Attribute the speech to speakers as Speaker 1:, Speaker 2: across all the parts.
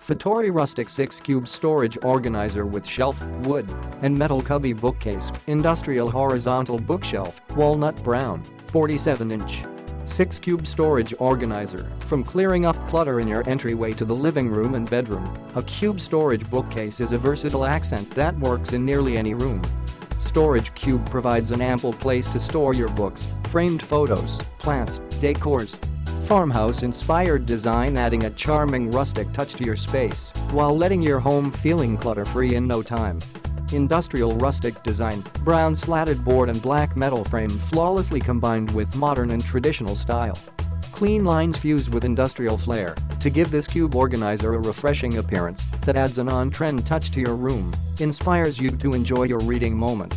Speaker 1: FATORRI Rustic 6 Cube Storage Organizer with Shelf, Wood, and Metal Cubby Bookcase, Industrial Horizontal Bookshelf, Walnut Brown, 47-inch. 6 Cube Storage Organizer. From clearing up clutter in your entryway to the living room and bedroom, a cube storage bookcase is a versatile accent that works in nearly any room. Storage Cube provides an ample place to store your books, framed photos, plants, decors. Farmhouse-inspired design, adding a charming rustic touch to your space while letting your home feeling clutter-free in no time. Industrial Rustic Design. Brown slatted board and black metal frame flawlessly combined with modern and traditional style. Clean lines fused with industrial flair to give this cube organizer a refreshing appearance that adds an on-trend touch to your room, inspires you to enjoy your reading moment.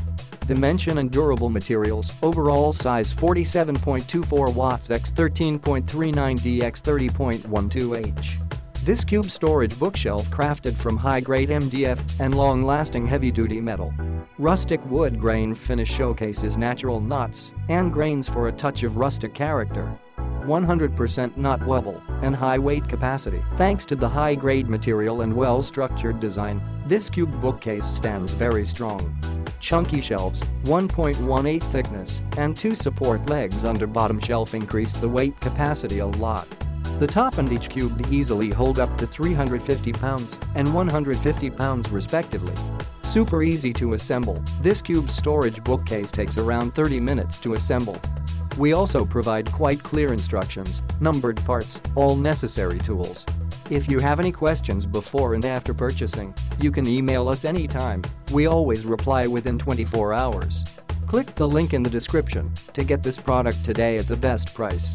Speaker 1: Dimension and durable materials. Overall size 47.24 watts x 13.39 d x 30.12 h. This cube storage bookshelf crafted from high-grade MDF and long-lasting heavy-duty metal. Rustic wood grain finish showcases natural knots and grains for a touch of rustic character. 100% knot wobble and high weight capacity. Thanks to the high-grade material and well-structured design, this cube bookcase stands very strong. Chunky shelves, 1.18 thickness, and 2 support legs under bottom shelf increase the weight capacity a lot. The top and each cube easily hold up to 350 pounds and 150 pounds respectively. Super easy to assemble, this cube storage bookcase takes around 30 minutes to assemble. We also provide quite clear instructions, numbered parts, all necessary tools. If you have any questions before and after purchasing, you can email us anytime. We always reply within 24 hours. Click the link in the description to get this product today at the best price.